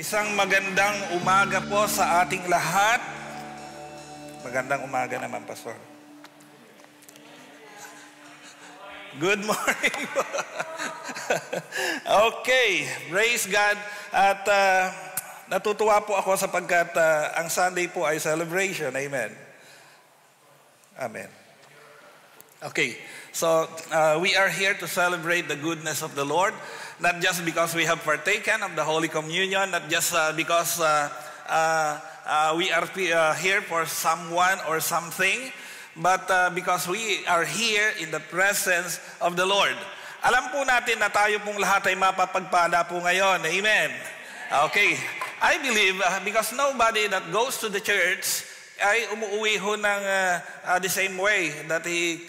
Isang magandang umaga po sa ating lahat. Magandang umaga naman, Pastor. Good morning. Okay, praise God. At natutuwa po ako sapagkat ang Sunday po ay celebration. Amen. Amen. Okay, so we are here to celebrate the goodness of the Lord. Not just because we have partaken of the Holy Communion, not just because we are here for someone or something, but because we are here in the presence of the Lord. Alam po natin na tayo pong lahat ay mapapagpala po ngayon. Amen. Okay. I believe because nobody that goes to the church ay umuwi ho ng the same way that he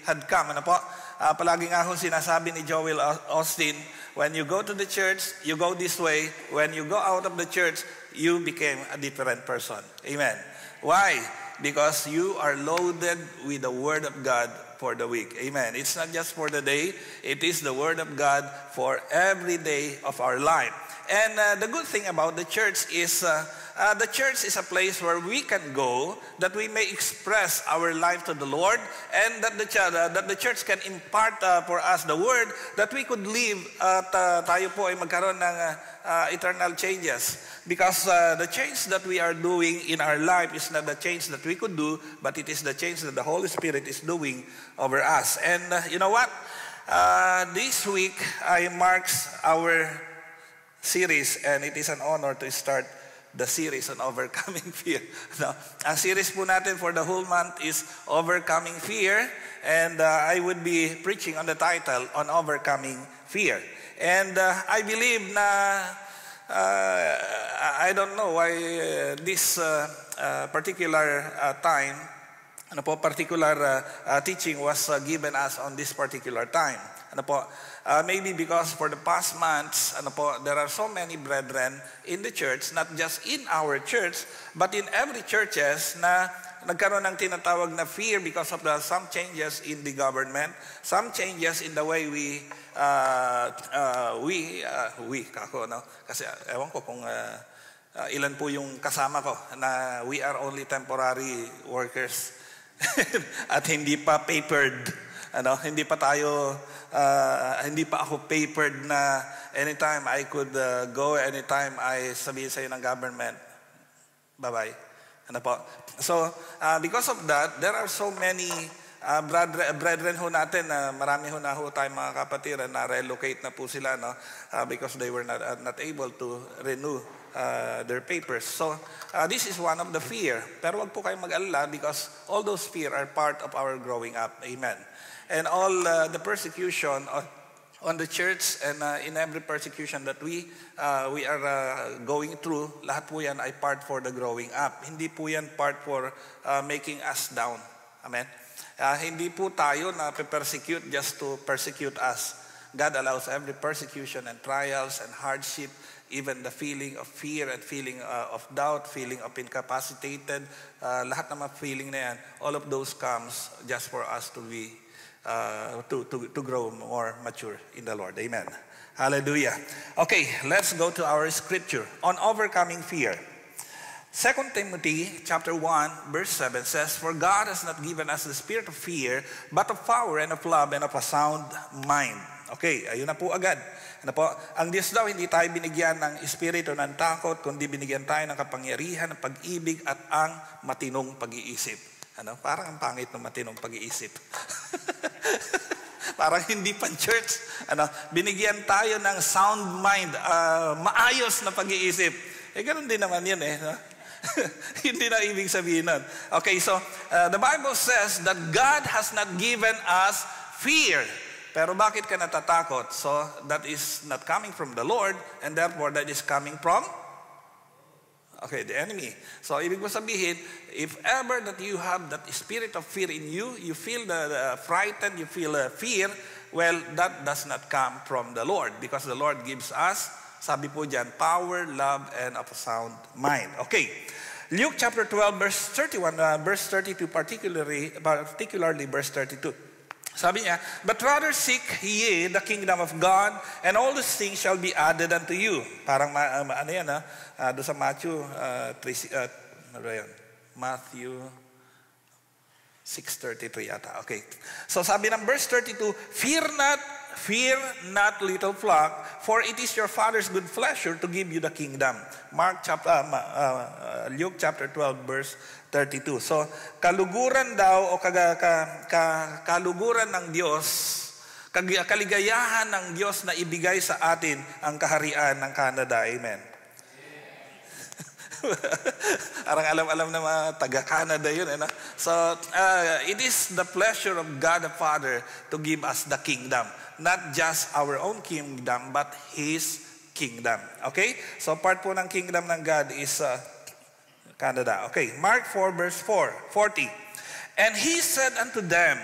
had come. Ano po? Palagi nga ho sinasabi ni Joel Austin, when you go to the church, you go this way. When you go out of the church, you became a different person. Amen. Why? Because you are loaded with the Word of God for the week. Amen. It's not just for the day. It is the Word of God for every day of our life. And the good thing about the church is a place where we can go, that we may express our life to the Lord, and that the church can impart for us the word that we could live at tayo po ay magkaroon ng eternal changes. Because the change that we are doing in our life is not the change that we could do, but it is the change that the Holy Spirit is doing over us. And you know what? This week marks our series, and it is an honor to start the series on overcoming fear. No, ang series po natin for the whole month is Overcoming Fear, and I would be preaching on the title on Overcoming Fear. And I believe na I don't know why this particular time, particular teaching was given us on this particular time. Maybe because for the past months, there are so many brethren in the church, not just in our church, but in every churches na nagkaroon ng tinatawag na fear because of some changes in the government, some changes in the way kasi ewan ko kung ilan po yung kasama ko na we are only temporary workers at hindi pa papered. Hindi pa ako papered na anytime I could go, anytime I sabihin sa'yo ng government, bye-bye. So, because of that, there are so many brethren ho natin, marami ho na ho tayong mga kapatiran na relocate na po sila, because they were not able to renew their papers. So, this is one of the fear. Pero wag po kayong mag-alala because all those fear are part of our growing up. Amen. And all the persecution on the church and in every persecution that we are going through, lahat po yan ay part for the growing up. Hindi po yan part for making us down. Amen? Hindi po tayo na persecute just to persecute us. God allows every persecution and trials and hardship, even the feeling of fear and feeling of doubt, feeling of incapacitated, lahat ng mga feeling na yan, all of those comes just for us to be to grow more mature in the Lord. Amen. Hallelujah. Okay, let's go to our scripture on overcoming fear. 2 Timothy chapter 1 verse 7 says, "For God has not given us the spirit of fear, but of power and of love and of a sound mind." Okay, ayun na po agad. Ang Diyos daw hindi tayo binigyan ng espiritu ng takot, kundi binigyan tayo ng kapangyarihan, ng pag-ibig at ang matinong pag-iisip. Parang ang pangit ng matinong pag-iisip. Parang hindi pan church. Binigyan tayo ng sound mind, maayos na pag-iisip. Ganun din naman yun Hindi na ibig sabihin nun. Okay, so the Bible says that God has not given us fear. Pero bakit ka natatakot? So that is not coming from the Lord, and therefore that is coming from the enemy. So, ibig mo sabihin, if ever that you have that spirit of fear in you, you feel the frightened, you feel fear, well, that does not come from the Lord. Because the Lord gives us, sabi po dyan, power, love, and of a sound mind. Okay. Luke chapter 12, verse 31, verse 32, particularly verse 32. Sabi niya, but rather seek ye the kingdom of God, and all these things shall be added unto you. Parang ano yan, doon sa Matthew, ano yan? Matthew 6:33 yata. Okay. So sabi ng verse 32, fear not little flock, for it is your Father's good pleasure to give you the kingdom. Luke chapter 12 verse 32. So kaluguran daw o kaluguran ng Diyos, kaligayahan ng Diyos na ibigay sa atin ang kaharian ng Canada. Amen. Arang alam na mga taga-Canada yun. So, it is the pleasure of God the Father to give us the kingdom. Not just our own kingdom, but His kingdom. Okay? So, part po ng kingdom ng God is Canada. Okay, Mark 4 verse 40. And He said unto them,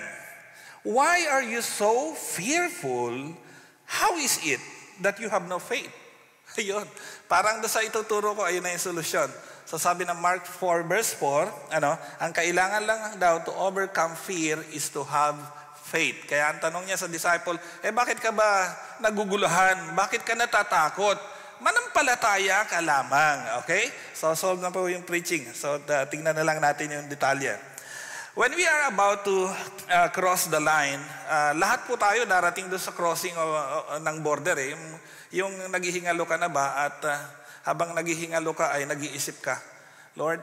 why are you so fearful? How is it that you have no faith? Ayun. Parang doon sa ituturo ko, ayun na yung solusyon. So sabi ng Mark 4 verse 4, ang kailangan lang daw to overcome fear is to have faith. Kaya ang tanong niya sa disciple, bakit ka ba naguguluhan? Bakit ka natatakot? Manampalataya ka lamang. Okay? So solve na po yung preaching. So tingnan na lang natin yung detalye. When we are about to cross the line, lahat po tayo darating doon sa crossing ng border. Yung naghihingalo ka na ba at habang naghihingalo ka ay nag-iisip ka, Lord,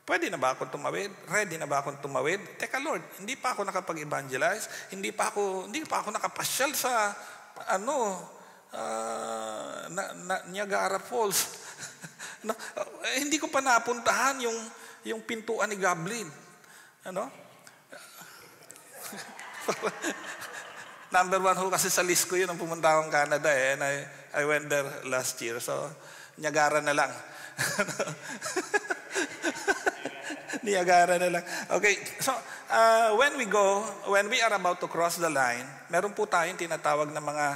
pwede na ba akong tumawid? Ready na ba akong tumawid? Teka Lord, hindi pa ako nakapag-evangelize, hindi pa ako nakapasyal sa Niagara Falls. Hindi ko pa napuntahan yung pintuan ni Goblin. Number 1 ho kasi sa list ko yun ang pumunta akong Canada and I went there last year. So, Niagara na lang. Niagara na lang. Okay, so when we are about to cross the line, meron po tayong tinatawag na mga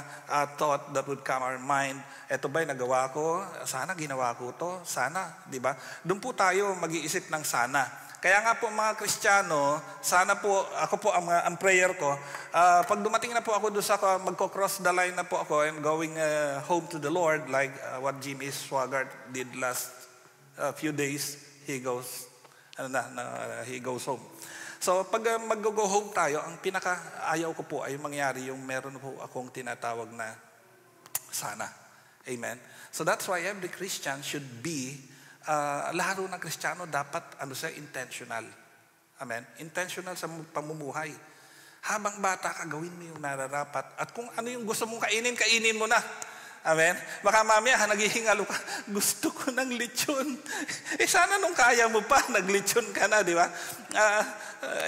thought that would come our mind. Ito ba'y nagawa ko? Sana ginawa ko to? Sana, di ba? Doon po tayo mag-iisip ng sana. Kaya nga po mga Kristiyano, sana po, ako po ang prayer ko, pag dumating na po ako doon sa magko-cross the line na po ako and going home to the Lord, like what Jimmy Swaggart did last few days, he goes home. So pag mag-go home tayo, ang pinaka-ayaw ko po ay mangyari yung meron po akong tinatawag na sana. Amen? So that's why every Christian should be laro ng Kristiyano dapat intentional. Amen? Intentional sa pamumuhay. Habang bata ka, gawin mo yung nararapat. At kung ano yung gusto mong kainin mo na. Amen? Baka mamaya, naghihingalo ka, gusto ko ng lechon. Sana nung kaya mo pa, naglechon ka na, di ba?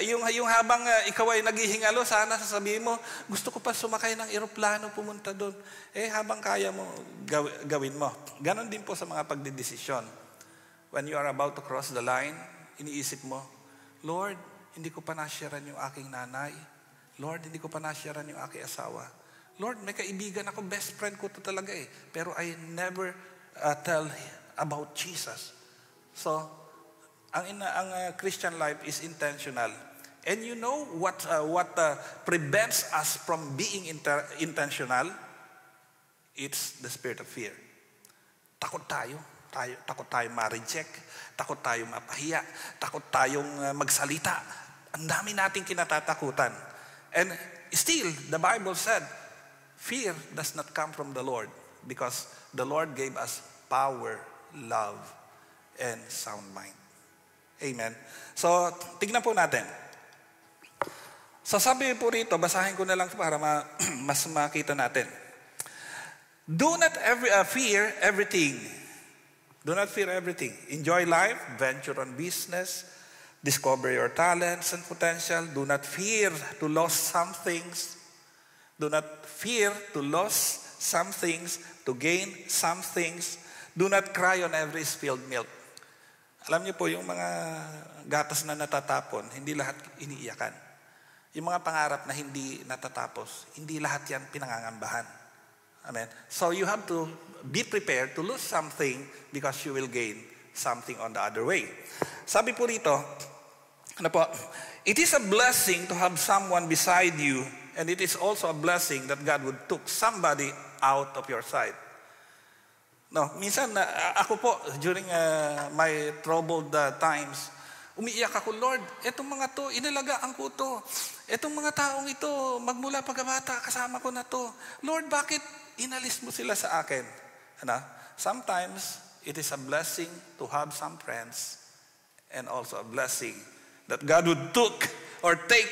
Yung habang ikaw ay naghihingalo, sana sasabihin mo, gusto ko pa sumakay ng eroplano, pumunta doon. Habang kaya mo, gawin mo. Ganon din po sa mga pagdidesisyon. When you are about to cross the line, iniisip mo, Lord, hindi ko pa nasyaran yung aking nanay. Lord, hindi ko pa nasyaran yung aking asawa. Lord, may kaibigan ako, best friend ko to talaga pero I never tell about Jesus. So, ang Christian life is intentional. And you know what prevents us from being intentional? It's the spirit of fear. Takot tayo ma-reject, takot tayong mapahiya, takot tayong magsalita. Ang dami nating kinatatakutan. And still, the Bible said, fear does not come from the Lord because the Lord gave us power, love, and sound mind. Amen. So, tignan po natin. So, sabi po rito, basahin ko na lang para mas makita natin. Do not fear everything. Do not fear everything. Enjoy life, venture on business, discover your talents and potential. Do not fear to lose some things. Do not fear to lose some things, to gain some things. Do not cry on every spilled milk. Alam niyo po, yung mga gatas na natatapon, hindi lahat iniiyakan. Yung mga pangarap na hindi natatapos, hindi lahat yan pinangangambahan. Amen. So you have to be prepared to lose something because you will gain something on the other way. Sabi po rito, Ano po? It is a blessing to have someone beside you, and it is also a blessing that God would took somebody out of your sight. No, minsan ako po during my troubled times, umiiyak ako, Lord, etong mga to, inalagaan ko to. Etong mga taong ito, magmula pagkabata, kasama ko na to. Lord, bakit inalis mo sila sa akin? Ano? Sometimes, it is a blessing to have some friends, and also a blessing that God would took or take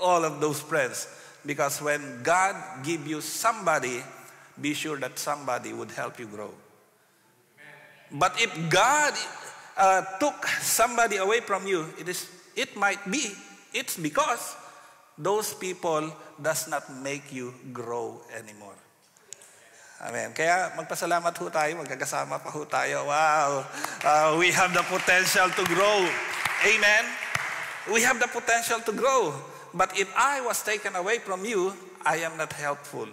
all of those friends. Because when God give you somebody, be sure that somebody would help you grow. But if God took somebody away from you, it's because those people does not make you grow anymore. Amen. Kaya magpasalamat ho tayo, magkakasama pa ho tayo. Wow! We have the potential to grow. Amen? We have the potential to grow. But if I was taken away from you, I am not helpful.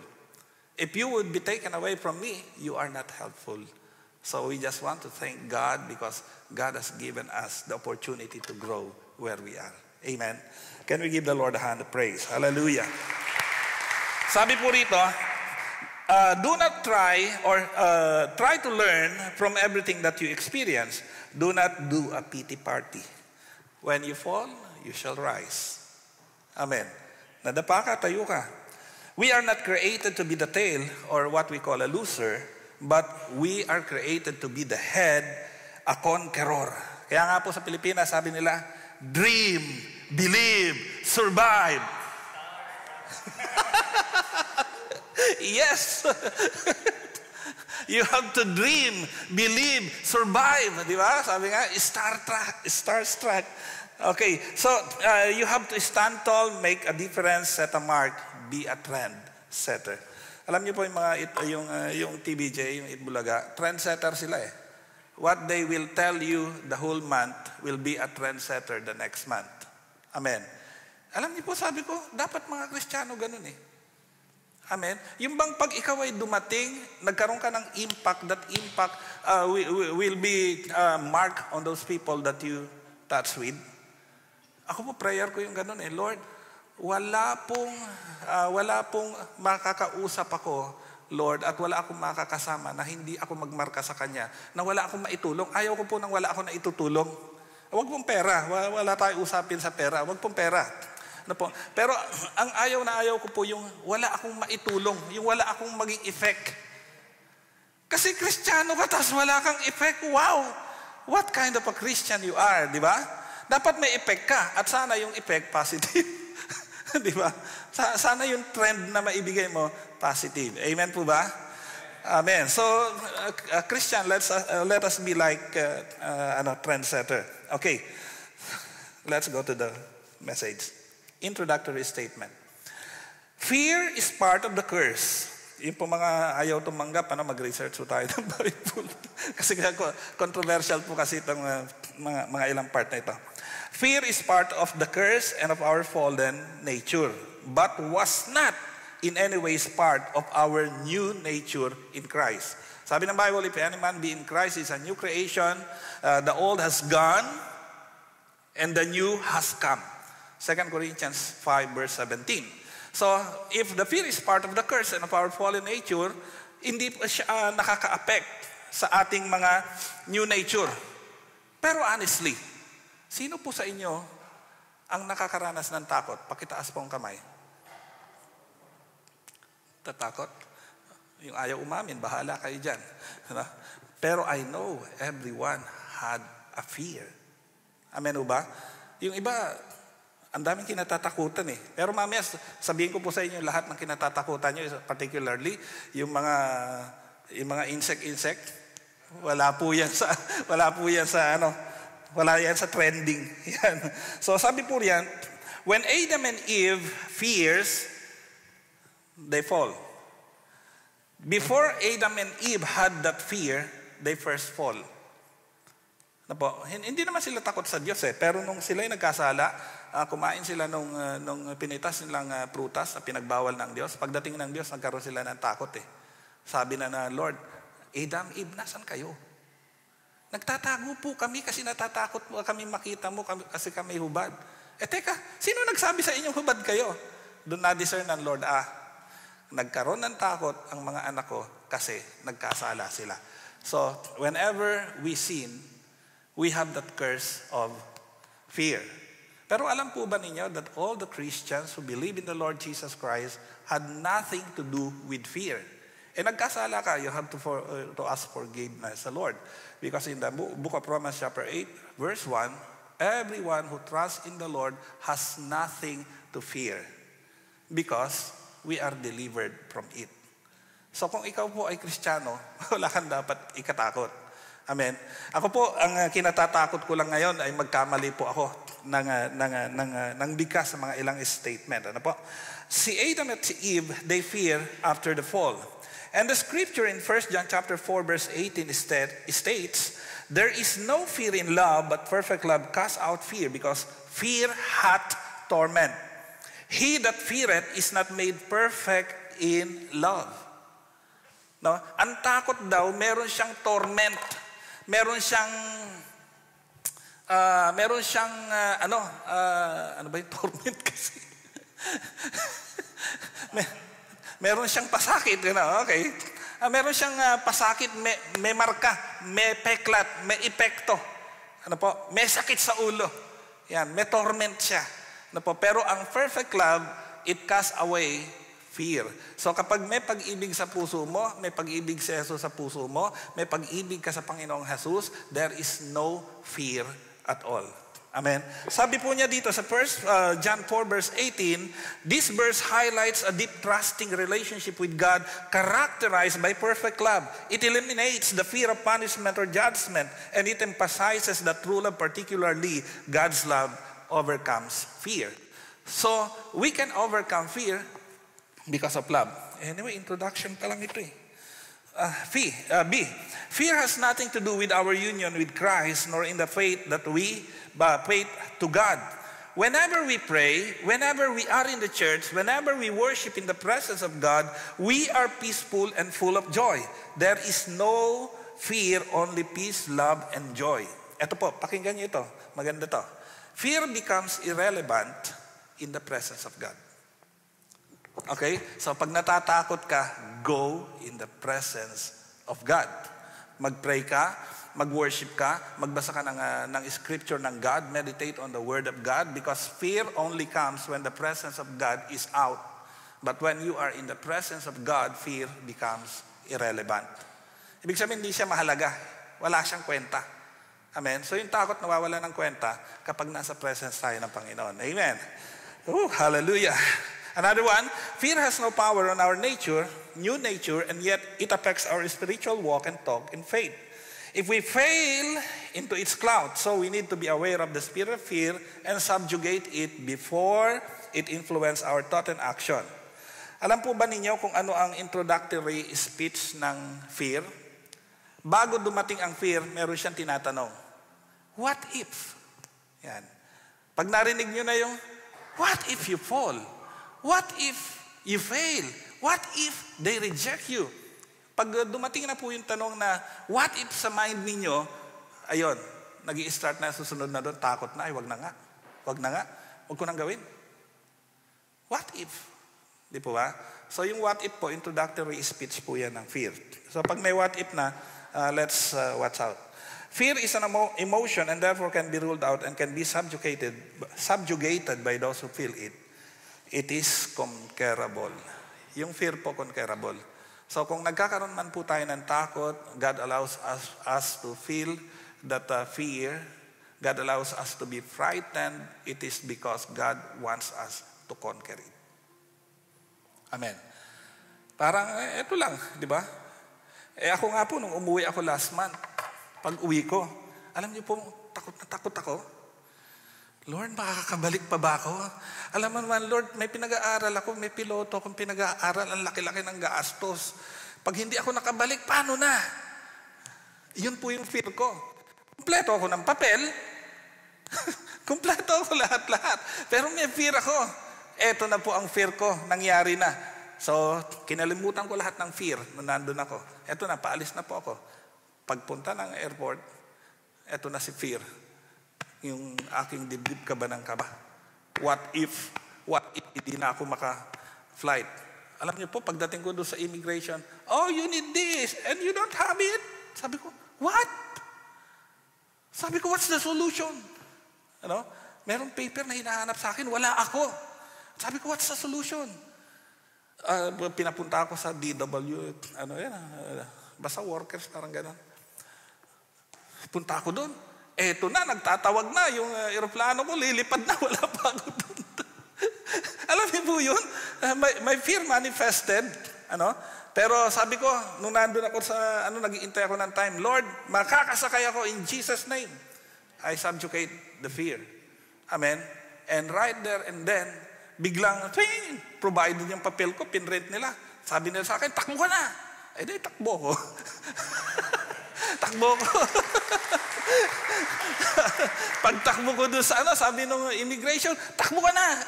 If you would be taken away from me, you are not helpful. So we just want to thank God because God has given us the opportunity to grow where we are. Amen. Can we give the Lord a hand of praise? Hallelujah. Sabi po rito, do not try or try to learn from everything that you experience. Do not do a pity party. When you fall, you shall rise. Amen. Nadapa ka, tayo ka. We are not created to be the tail or what we call a loser, but we are created to be the head, a conqueror. Kaya nga po sa Pilipinas, sabi nila, dream, believe, survive. Yes. You have to dream, believe, survive. Di ba? Sabi nga, starstruck. Okay, so you have to stand tall, make a difference, set a mark, be a trend setter. Alam niyo po yung TBJ, yung Itbulaga, trend setter sila eh. What they will tell you the whole month will be a trend setter the next month. Amen. Alam niyo po, sabi ko, dapat mga Kristiyano ganun eh. Amen. Yung bang pag ikaw ay dumating, nagkaroon ka ng impact, that impact will be marked on those people that you touch with. Ako po, prayer ko yung ganun eh. Lord, wala pong makakausap ako, Lord, at wala akong makakasama na hindi ako magmarka sa Kanya, na wala akong maitulong. Ayaw ko po nang wala akong naitutulong. Huwag pong pera. Wala tayo usapin sa pera. Huwag pong pera. Ano po? Pero ang ayaw ko po yung wala akong maitulong, yung wala akong maging effect. Kasi Kristiyano ka, tapos wala kang effect. Wow! What kind of a Christian you are, di ba? Dapat may effect ka, at sana yung effect positive. Di ba? Sana yung trend na maibigay mo, positive. Amen po ba? Amen. So, Christian, let us be like trendsetter. Okay. Let's go to the message. Introductory statement. Fear is part of the curse. Yung po mga ayaw tumanggap, mag-research po tayo ng Bible. Kasi controversial po kasi itong mga ilang part na ito. Fear is part of the curse and of our fallen nature, but was not in any ways part of our new nature in Christ. Sabi ng Bible, if any man be in Christ, is a new creation. The old has gone, and the new has come. 2 Corinthians 5 verse 17. So, if the fear is part of the curse and of our fallen nature, hindi pa siya nakaka-affect sa ating mga new nature. Pero honestly, sino po sa inyo ang nakakaranas ng takot? Pakitaas po ang kamay. Tatakot? Yung ayaw umamin, bahala kayo dyan. Pero I know everyone had a fear. Amen o ba? Yung iba, ang daming kinatatakutan eh. Pero mamaya, sabihin ko po sa inyo lahat ng kinatatakutan nyo, particularly yung mga insect. Wala po yan sa trending. Yan. So sabi po riyan, when Adam and Eve fears, they fall. Before Adam and Eve had that fear, they first fall. Hindi naman sila takot sa Diyos eh. Pero nung sila'y nagkasala, kumain sila nung pinitas nilang prutas na pinagbawal ng Diyos. Pagdating ng Diyos, nagkaroon sila ng takot eh. Sabi na Lord, Adam, Eve, nasan kayo? Nagtatago po kami kasi natatakot po kami makita mo kasi kami hubad. Teka, sino nagsabi sa inyong hubad kayo? Doon na-discern ng Lord, nagkaroon ng takot ang mga anak ko kasi nagkasala sila. So, whenever we sin, we have that curse of fear. Pero alam po ba ninyo that all the Christians who believe in the Lord Jesus Christ had nothing to do with fear? Nagkasala ka, you have to ask forgiveness sa Lord. Because in the book of Romans chapter 8, verse 1, everyone who trusts in the Lord has nothing to fear because we are delivered from it. So kung ikaw po ay Kristiyano, wala kang dapat ikatakot. Amen. Ako po, ang kinatatakot ko lang ngayon ay magkamali po ako ng bigkas sa mga ilang statement. Ano po? Si Adam at si Eve, they fear after the fall. And the scripture in 1 John chapter 4 verse 18 states, there is no fear in love, but perfect love casts out fear, because fear hath torment. He that feareth is not made perfect in love. No? Ang takot daw, meron siyang torment. Meron siyang ano ba yung torment kasi? Meron siyang pasakit, okay? Meron siyang pasakit, may marka, may peklat, may epekto. Ano po? May sakit sa ulo. Yan, may torment siya. Ano po? Pero ang perfect love, it casts away fear. So kapag may pag-ibig sa puso mo, may pag-ibig si Jesus sa puso mo, may pag-ibig ka sa Panginoong Jesus, there is no fear at all. Amen. Sabi po niya dito sa 1 John 4 verse 18, this verse highlights a deep trusting relationship with God characterized by perfect love. It eliminates the fear of punishment or judgment, and it emphasizes that true love, particularly God's love, overcomes fear. So, we can overcome fear because of love. Anyway, introduction pa lang ito eh. B. Fear has nothing to do with our union with Christ, nor in the faith that we faith to God. Whenever we pray, whenever we are in the church, whenever we worship in the presence of God, we are peaceful and full of joy. There is no fear, only peace, love, and joy. Ito po, pakinggan niyo ito. Maganda to. Fear becomes irrelevant in the presence of God. Okay? So pag natatakot ka, go in the presence of God. Mag-pray ka, mag-worship ka, magbasa ka ng scripture ng God, meditate on the word of God, because fear only comes when the presence of God is out. But when you are in the presence of God, fear becomes irrelevant. Ibig sabihin, hindi siya mahalaga. Wala siyang kwenta. Amen? So yung takot nawawala ng kwenta kapag nasa presence tayo ng Panginoon. Amen? Hallelujah! Another one, fear has no power on our nature, new nature, and yet it affects our spiritual walk and talk in faith. If we fail into its cloud, so we need to be aware of the spirit of fear and subjugate it before it influences our thought and action. Alam po ba ninyo kung ano ang introductory speech ng fear? Bago dumating ang fear, meron siyang tinatanong, what if? Yan. Pag narinig nyo na yung, what if you fall? What if you fail? What if they reject you? Pag dumating na po yung tanong na, what if sa mind ninyo, ayun, nag-i-start na susunod na doon, takot na, ay wag na nga, wag ko nang gawin. What if? Di po ba? So yung what if po, introductory speech po yan ng fear. So pag may what if na, let's watch out. Fear is an emotion and therefore can be ruled out and can be subjugated by those who feel it. It is conquerable. Yung fear po, conquerable. So kung nagkakaroon man po tayo ng takot, God allows us to feel that fear. God allows us to be frightened. It is because God wants us to conquer it. Amen. Parang, ito lang, di ba? Ako nga po, nung umuwi ako last month, pag uwi ko, alam niyo po, takot ako. Lord, makakabalik pa ba ako? Alam mo naman, Lord, may pinag-aaral ako, may piloto akong pinag-aaral, ang laki-laki ng gastos. Pag hindi ako nakabalik, paano na? Yun po yung fear ko. Kumpleto ako ng papel. Kumpleto ako lahat-lahat. Pero may fear ako. Eto na po ang fear ko, nangyari na. So, kinalimutan ko lahat ng fear nung nandun ako. Eto na, paalis na po ako. Pagpunta ng airport, Eto na si fear. Yung aking dibdib kaba ng kaba. What if hindi na ako maka-flight? Alam niyo po, pagdating ko doon sa immigration, oh, you need this, and you don't have it. Sabi ko, what? Sabi ko, what's the solution? Ano? Merong paper na hinahanap sa akin, wala ako. Sabi ko, what's the solution? Pinapunta ako sa DW, basta workers, parang gano'n. Punta ako doon. Eto na, nagtatawag na yung aeroplano ko, lilipad na, wala pa ako doon. Alam niyo po yun? My fear manifested, pero sabi ko, nung nandun ako sa, nag-iintay ako ng time, Lord, makakasakay ako in Jesus' name. I subjugate the fear. Amen? And right there and then, biglang, provided yung papel ko, pinrent nila. Sabi nila sa akin, takbo ka na. Eh di, takbo ko. Takbo ko. Pagtakbo ko doon sa sabi nung immigration, takbo ka na.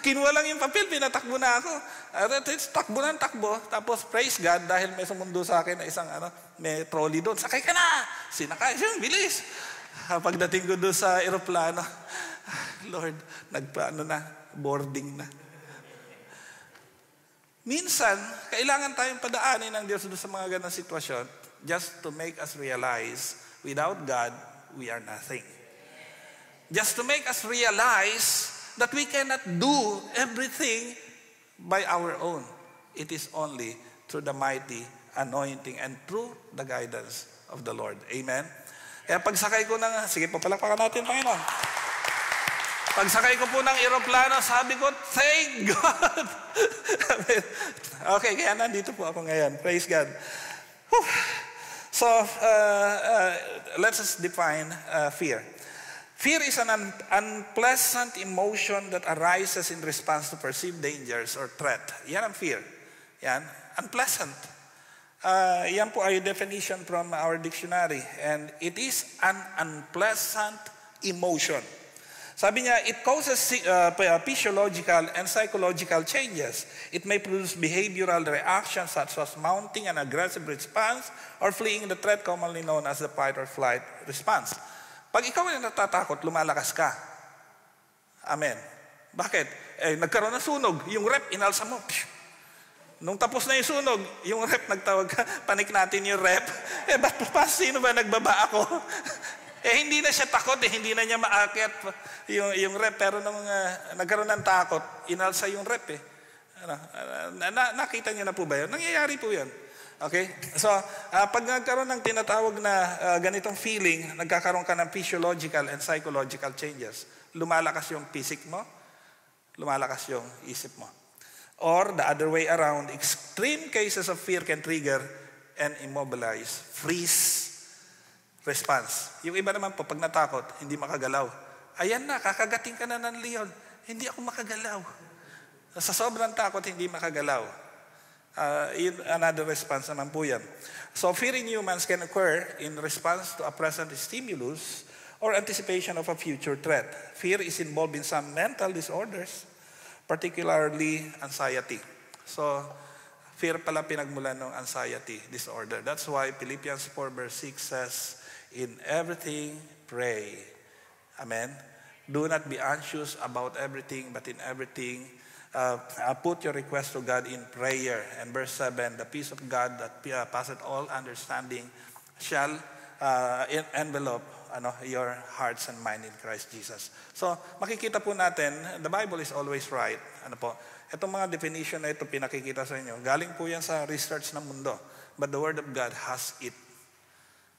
Kinuha lang yung papel, pinatakbo na ako. Takbo na, takbo. Tapos praise God, dahil may sumundo sa akin na isang may trolley doon. Sakay ka na! Sinakay siya, bilis. Pagdating ko doon sa aeroplano, Lord, boarding na. Minsan, kailangan tayong padaanin ng Diyos doon sa mga ganang sitwasyon just to make us realize, without God, we are nothing. Just to make us realize that we cannot do everything by our own. It is only through the mighty anointing and through the guidance of the Lord. Amen? Kaya pagsakay ko ng, sige po, palakpakan natin, Panginoon. Pagsakay ko po ng aeroplano, sabi ko, thank God! Okay, kaya nandito po ako ngayon. Praise God. Whew. So, let's us define fear. Fear is an unpleasant emotion that arises in response to perceived dangers or threat. Yan ang fear. Yan, unpleasant. Yan po ay definition from our dictionary. And it is an unpleasant emotion. Sabi niya, it causes physiological and psychological changes. It may produce behavioral reactions such as mounting an aggressive response or fleeing the threat commonly known as the fight or flight response. Pag ikaw ay natatakot, lumalakas ka. Amen. Bakit? Nagkaroon ng sunog. Yung rep, inalsa mo. Nung tapos na yung sunog, yung rep, nagtawag ka, panik natin yung rep. Sino ba nagbaba ako? Hindi na siya takot, hindi na niya maakyat yung rep. Pero nung nagkaroon ng takot, inalsa yung rep nakita niyo na po ba yun? Nangyayari po yun. Okay? So, pag nagkaroon ng tinatawag na ganitong feeling, nagkakaroon ka ng physiological and psychological changes. Lumalakas yung physic mo, lumalakas yung isip mo. Or the other way around, extreme cases of fear can trigger and immobilize, freeze, response. Yung iba naman po, pag natakot, hindi makagalaw. Ayan na, kakagating ka na ng leon. Hindi ako makagalaw. Sa sobrang takot, hindi makagalaw. Another response naman po yan. So, fear in humans can occur in response to a present stimulus or anticipation of a future threat. Fear is involved in some mental disorders, particularly anxiety. So, fear pala pinagmulan ng anxiety disorder. That's why Philippians 4 verse 6 says, in everything, pray. Amen? Do not be anxious about everything, but in everything, put your request to God in prayer. And verse 7, the peace of God that passeth all understanding shall envelope your hearts and mind in Christ Jesus. So, makikita po natin, the Bible is always right. Itong mga definition na ito, pinakikita sa inyo. Galing po yan sa research ng mundo. But the Word of God has it.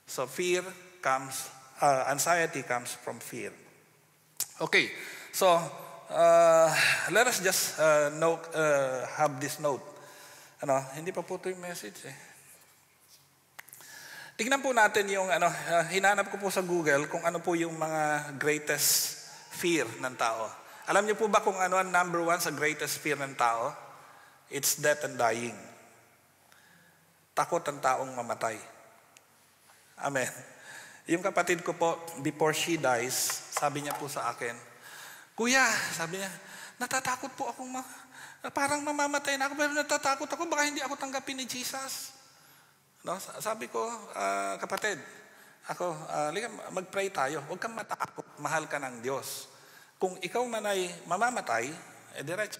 So fear comes, anxiety comes from fear. Okay, so let us just have this note. Hindi pa po ito yung message Tingnan po natin yung, hinanap ko po sa Google kung ano po yung mga greatest fear ng tao. Alam niyo po ba kung ano ang number 1 sa greatest fear ng tao? It's death and dying. Takot ang taong mamatay. Amen. Yung kapatid ko po, before she dies, sabi niya po sa akin, Kuya, sabi niya, natatakot po akong parang mamamatay na ako, pero natatakot ako, baka hindi ako tanggapin ni Jesus. Sabi ko, kapatid, Ako, mag-pray tayo. Huwag kang matakot. Mahal ka ng Diyos. Kung ikaw man ay mamamatay, diretso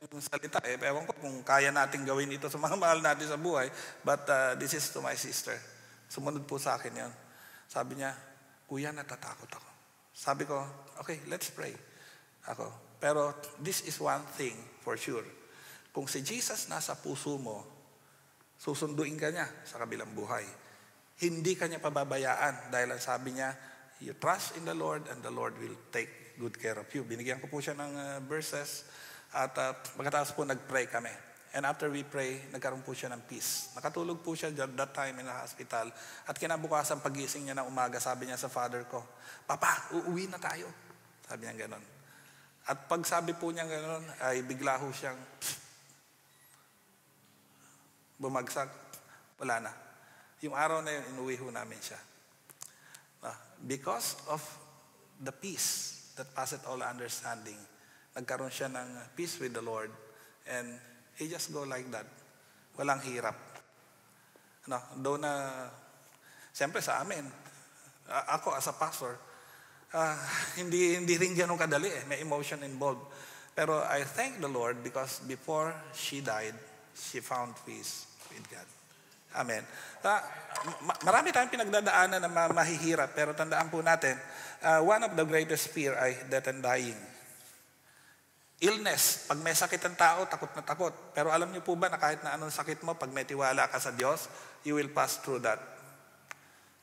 yung salita. Ewan ko kung kaya natin gawin ito sa mga mahal natin sa buhay. But this is to my sister. Sumunod po sa akin yon. Sabi niya, Kuya, natatakot ako. Sabi ko, okay, let's pray. Pero this is one thing for sure. Kung si Jesus nasa puso mo, susunduin ka niya sa kabilang buhay. Hindi ka niya pababayaan dahil ang sabi niya, you trust in the Lord and the Lord will take good care of you. Binigyan ko po siya ng verses at pagkatapos po nag-pray kami. And after we pray, nagkaroon po siya ng peace. Nakatulog po siya that time in the hospital. At kinabukasan pagising niya ng umaga, sabi niya sa father ko, Papa, uuwi na tayo. Sabi niya gano'n. At pag sabi po niya gano'n, ay bigla ho siyang bumagsak. Wala na. Yung araw na yun, inuwi ho namin siya. Because of the peace that passeth all understanding, nagkaroon siya ng peace with the Lord and he just go like that. Walang hirap. Doon na, siyempre sa amin, ako as a pastor, hindi rin ganun kadali may emotion involved. Pero I thank the Lord because before she died, she found peace with God. Amen. Marami tayong pinagdadaanan na mahihirap, pero tandaan po natin, one of the greatest fear ay death and dying. Illness, pag may sakit ang tao, takot na takot. Pero alam niyo po ba na kahit na anong sakit mo, pag may tiwala ka sa Diyos, you will pass through that.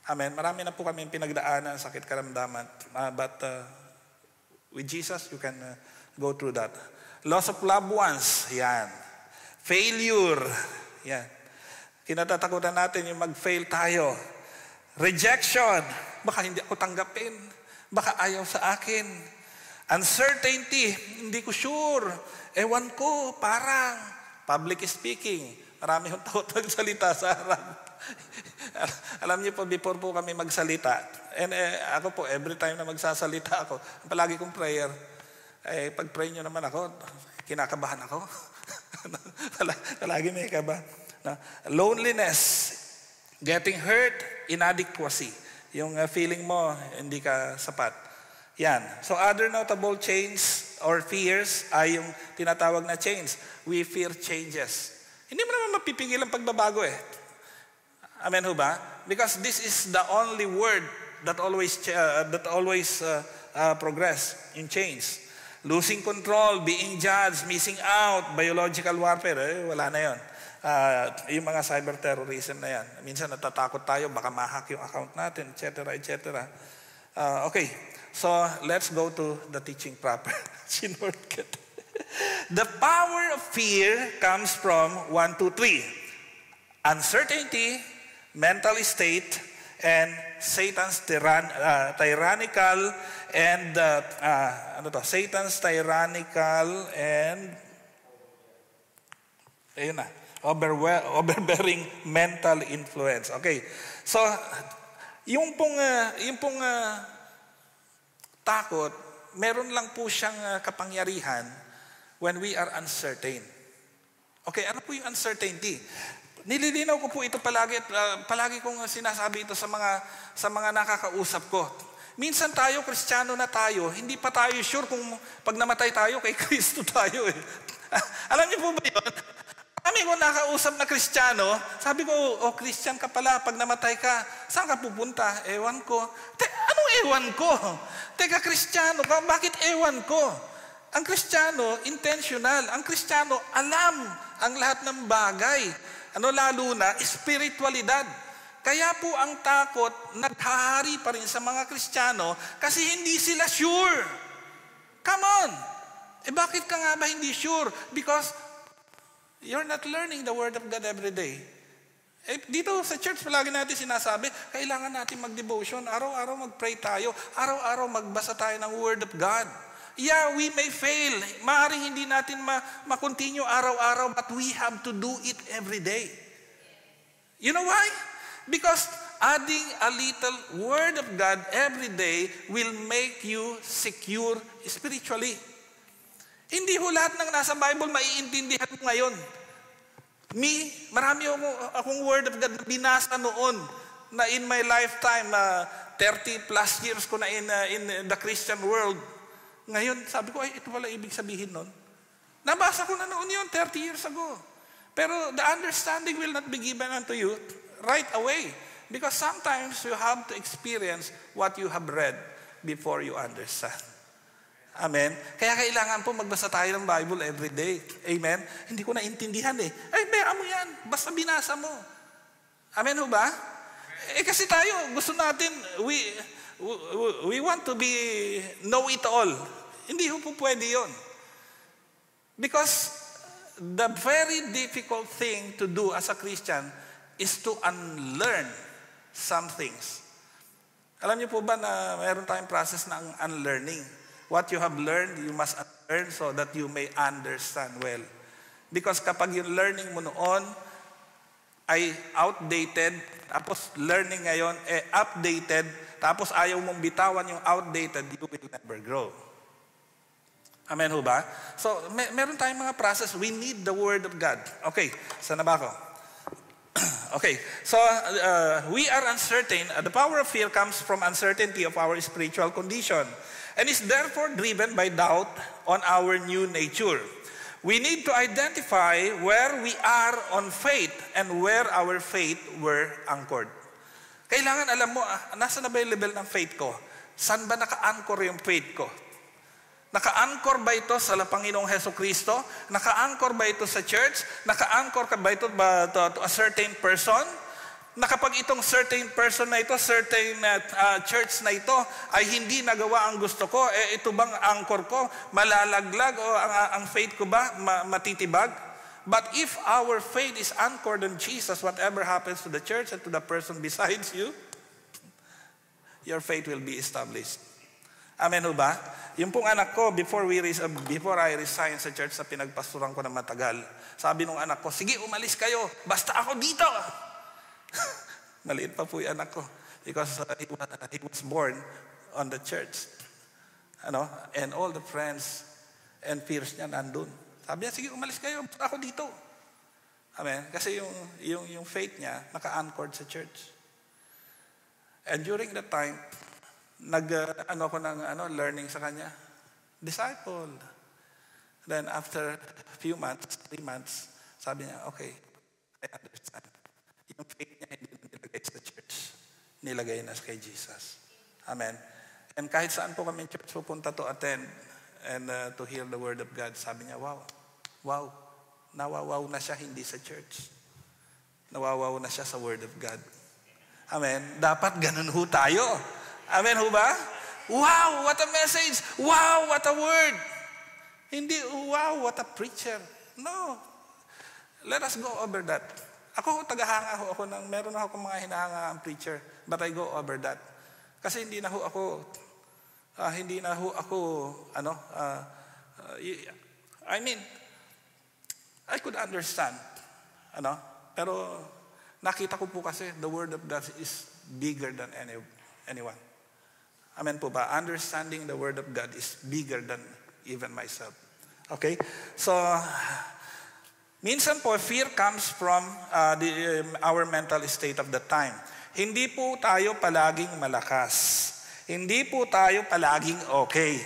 Amen. Marami na po kami pinagdaanan, sakit karamdaman. But with Jesus, you can go through that. Loss of loved ones, yan. Failure, yan. Kinatatakutan natin yung mag-fail tayo. Rejection. Baka hindi ako tanggapin. Baka ayaw sa akin. Uncertainty. Hindi ko sure. Ewan ko, parang. Public speaking. Marami yung takot magsalita sa harap. Alam niyo po, before po kami magsalita, and ako po, every time na magsasalita ako, palagi kong prayer, pag-pray nyo naman ako, kinakabahan ako. Palagi may kaba. Loneliness, getting hurt, inadequacy. Yung feeling mo, hindi ka sapat. Yan. So other notable changes or fears ay yung tinatawag na change. We fear changes. Hindi mo naman mapipigil ang pagbabago Amen ho ba? Because this is the only word that always progress in change. Losing control, being judged, missing out, biological warfare, wala na yon. Yung mga cyber terrorism na yan. Minsan natatakot tayo, baka ma-hack yung account natin, etc., etc. Okay, so let's go to the teaching proper. The power of fear comes from 1, 2, 3. Uncertainty, mental state, and Satan's tyrannical and Satan's tyrannical and ayun na. Overbearing mental influence. Okay. So, yung pong takot, meron lang po siyang kapangyarihan when we are uncertain. Okay, ano po yung uncertainty? Nililinaw ko po ito palagi at palagi kong sinasabi ito sa mga nakakausap ko. Minsan tayo, Kristiyano na tayo, hindi pa tayo sure kung pag namatay tayo, kay Kristo tayo Alam niyo po ba yun? Kami ko nakausap na Kristiyano, sabi ko, Christian ka pala, pag namatay ka, saan ka pupunta? Ewan ko. Anong ewan ko? Teka, Kristiyano ka, bakit ewan ko? Ang Kristiyano, intentional. Ang Kristiyano, alam ang lahat ng bagay. Lalo na, espiritualidad. Kaya po ang takot, naghahari pa rin sa mga Kristiyano kasi hindi sila sure. Come on! Bakit ka nga ba hindi sure? Because you're not learning the Word of God every day. Dito sa church, palagi natin sinasabi, kailangan natin mag-devotion, araw-araw mag-pray tayo, araw-araw magbasa tayo ng Word of God. Yeah, we may fail. Maaaring hindi natin ma-continue araw-araw, but we have to do it every day. You know why? Because adding a little Word of God every day will make you secure spiritually. Hindi ho lahat ng nasa Bible maiintindihan mo ngayon. Marami akong Word of God na binasa noon. na in my lifetime, 30 plus years ko na in the Christian world. Ngayon, sabi ko, ay, ito pala ibig sabihin nun. Nabasa ko na noon yun, 30 years ago. Pero the understanding will not be given unto you right away. Because sometimes you have to experience what you have read before you understand. Amen? Kaya kailangan po magbasa tayo ng Bible every day. Amen? Hindi ko naintindihan eh. Ay, bayaan mo yan. Basta binasa mo. Amen ho ba? Kasi tayo, gusto natin, we want to be know it all. Hindi ho po pwede yun. Because the very difficult thing to do as a Christian is to unlearn some things. Alam niyo po ba na mayroon tayong process ng unlearning? What you have learned, you must unlearn so that you may understand well. Because kapag yung learning mo noon ay outdated, tapos learning ngayon updated, tapos ayaw mong bitawan yung outdated, you will never grow. Amen ho ba? So, meron tayong mga process. We need the Word of God. Okay, saan na ba ako? Okay, so we are uncertain. The power of fear comes from uncertainty of our spiritual condition and is therefore driven by doubt on our new nature. We need to identify where we are on faith and where our faith were anchored. Kailangan alam mo, nasa na ba yung level ng faith ko? Saan ba naka-anchor yung faith ko? Naka-anchor ba ito sa Panginoong Heso Kristo? Naka-anchor ba ito sa church? Naka-anchor ba ito to a certain person? Na kapag itong certain person na ito, certain church na ito, ay hindi nagawa ang gusto ko, ito bang anchor ko? Malalaglag o ang faith ko ba matitibag? But if our faith is anchored on Jesus, whatever happens to the church and to the person besides you, your faith will be established. Amen ho ba? Yung pong anak ko, before I resign sa church na pinagpasturan ko ng matagal, sabi nung anak ko, sige, umalis kayo, basta ako dito. Maliit pa po yung anak ko because he was born on the church. And all the friends and peers niya nandun. Sabi niya, sige, umalis kayo, basta ako dito. Amen? Kasi yung faith niya naka-anchored sa church. And during that time, ako ng learning sa kanya. Disciple. Then after a few months, 3 months, sabi niya, okay, I understand. Yung faith niya hindi nilagay sa church. Nilagay na kay Jesus. Amen. And kahit saan po kami church pupunta to attend and to hear the word of God, sabi niya, wow. Nawawaw na siya hindi sa church. Nawawaw na siya sa word of God. Amen. Dapat ganun ho tayo. Amen ho ba? Wow, what a message. Wow, what a word. Hindi, wow, what a preacher. No. Let us go over that. Ako, tagahanga ho ako meron ako mga hinahanga ang preacher, but I go over that. Kasi hindi na ho ako, I could understand. Pero nakita ko po kasi the word of God is bigger than anyone. Amen po ba? Understanding the word of God is bigger than even myself. Okay? So, minsan po, fear comes from our mental state of the time. Hindi po tayo palaging malakas. Hindi po tayo palaging okay.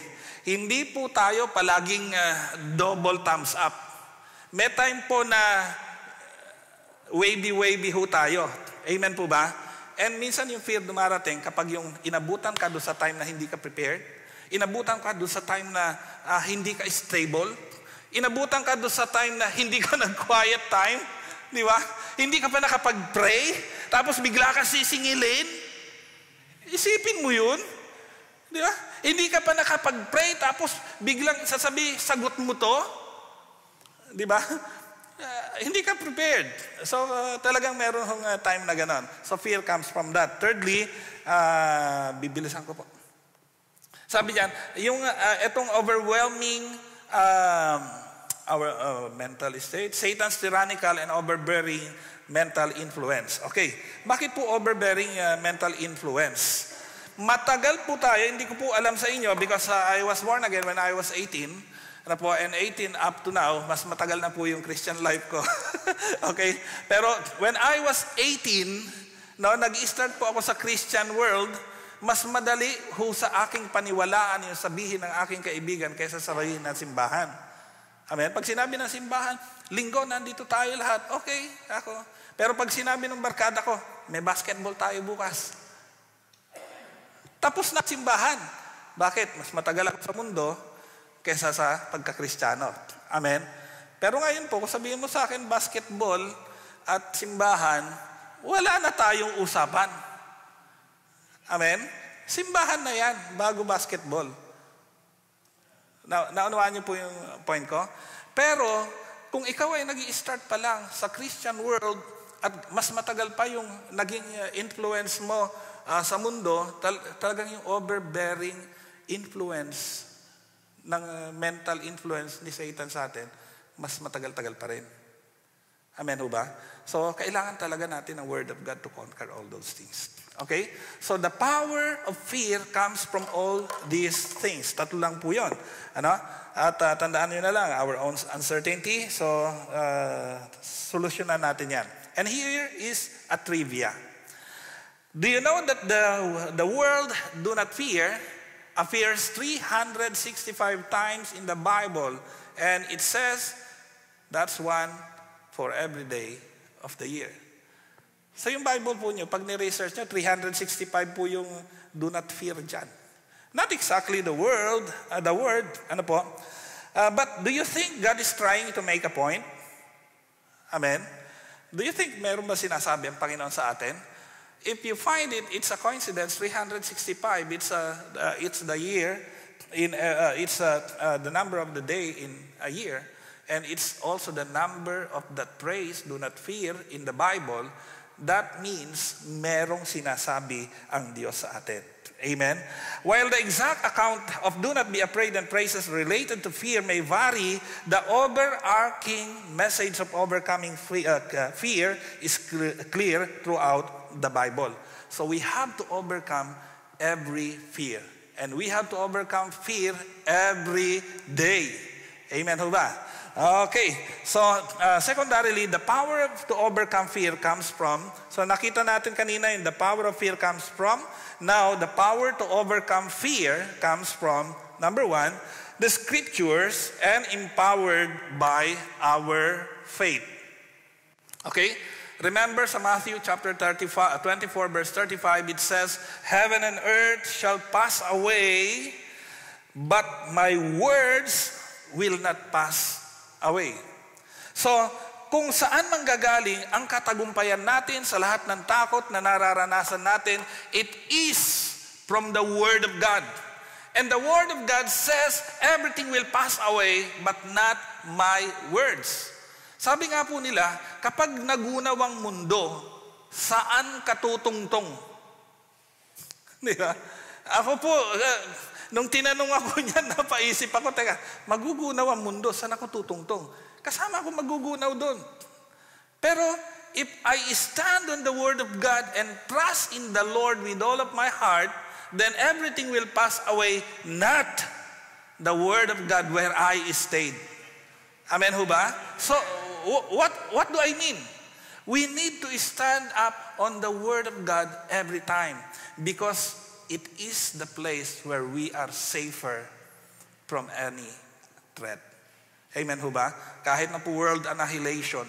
Hindi po tayo palaging double thumbs up. May time po na wavy ho tayo. Amen po ba? And minsan yung fear dumarating kapag yung inabutan ka doon sa time na hindi ka prepared, inabutan ka doon sa time na hindi ka stable, inabutan ka doon sa time na hindi ka nag-quiet time, di ba? Hindi ka pa nakapag-pray, tapos bigla ka sisingilin. Isipin mo yun, di ba? Hindi ka pa nakapag-pray, tapos biglang sagot mo to, di ba? Hindi ka prepared. So, talagang meron hong time na ganon. So, fear comes from that. Thirdly, bibilisan ko po. Sabi diyan, yung itong overwhelming our mental state, Satan's tyrannical and overbearing mental influence. Okay, bakit po overbearing mental influence? Matagal po tayo, hindi ko po alam sa inyo because I was born again when I was 18. And 18 up to now, mas matagal na po yung Christian life ko. Okay? Pero when I was 18, No, nag-start po ako sa Christian world, mas madali ho sa aking paniwalaan yung sabihin ng aking kaibigan kaysa sabihin ng simbahan. Amen? Pag sinabi ng simbahan, linggo, nandito tayo lahat. Okay, ako. Pero pag sinabi ng barkada ko, may basketball tayo bukas. Tapos na simbahan. Bakit? Mas matagal ako sa mundo kaysa sa pagkakristyano. Amen? Pero ngayon po, kung sabihin mo sa akin, basketball at simbahan, wala na tayong usapan. Amen? Simbahan na yan, bago basketball. Naunawaan niyo po yung point ko? Pero, kung ikaw ay nag-i-start pa lang sa Christian world at mas matagal pa yung naging influence mo sa mundo, talagang yung overbearing influence ng mental influence ni Satan sa atin, mas matagal-tagal pa rin. Amen ho ba? So, kailangan talaga natin ng Word of God to conquer all those things. Okay? So, the power of fear comes from all these things. Tatlo lang po yun. Ano? At tandaan nyo na lang, our own uncertainty. So, solusyonan natin yan. And here is a trivia. Do you know that the word do not fear appears 365 times in the Bible, and it says that's one for every day of the year. So yung Bible po nyo, pag ni-research nyo, 365 po yung do not fear dyan. Not exactly the word, ano po? But do you think God is trying to make a point? Amen? Do you think meron ba sinasabi ang Panginoon sa atin? If you find it, it's a coincidence. 365. It's the year it's the number of the day in a year, and it's also the number of that praise, do not fear, in the Bible. That means merong sinasabi ang Diyos sa atin. Amen. While the exact account of do not be afraid and praises related to fear may vary, the overarching message of overcoming fear is clear throughout the Bible. So we have to overcome every fear. And we have to overcome fear every day. Amen ho ba? Okay. So, secondarily, the power to overcome fear comes from, so nakita natin kanina yung the power of fear comes from. Now, the power to overcome fear comes from, number one, the scriptures and empowered by our faith. Okay? Remember sa Matthew chapter 24 verse 35, it says, heaven and earth shall pass away, but my words will not pass away. So, kung saan manggagaling ang katagumpayan natin sa lahat ng takot na nararanasan natin, it is from the Word of God. And the Word of God says, everything will pass away, but not my words. Sabi nga po nila, kapag nagunaw ang mundo, saan katutungtong? Di ba? Ako po, nung tinanong ako niyan, napaisip ako, teka, magugunaw ang mundo, saan ako tutungtong? Kasama ako magugunaw doon. Pero, if I stand on the Word of God and trust in the Lord with all of my heart, then everything will pass away, not the Word of God where I stayed. Amen ho ba? So, what do I mean? We need to stand up on the Word of God every time because it is the place where we are safer from any threat. Amen ho ba? Kahit na po world annihilation.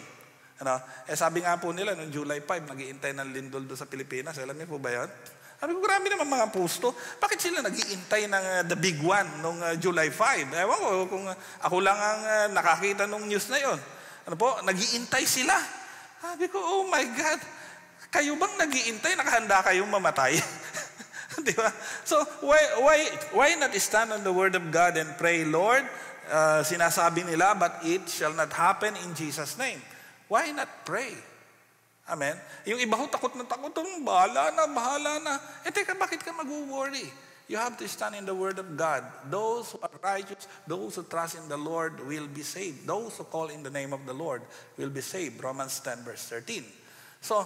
Ano? Sabi nga po nila, noong July 5, nag-iintay ng lindol doon sa Pilipinas. Alam niyo po ba yun? Sabi ko, marami naman mga pusto. Bakit sila nag-iintay ng the big one noong July 5? Ewan ko kung ako lang ang nakakita nung news na yon. Ano po? Nag-iintay sila. Sabi ko, oh my God, kayo bang nag-iintay? Nakahanda kayong mamatay? Di ba? So, why not stand on the Word of God and pray, Lord, sinasabi nila, but it shall not happen in Jesus' name. Why not pray? Amen? Yung iba ho, takot na takot, bahala na. Teka, bakit ka mag-worry? You have to stand in the Word of God. Those who are righteous, those who trust in the Lord will be saved. Those who call in the name of the Lord will be saved. Romans 10 verse 13. So,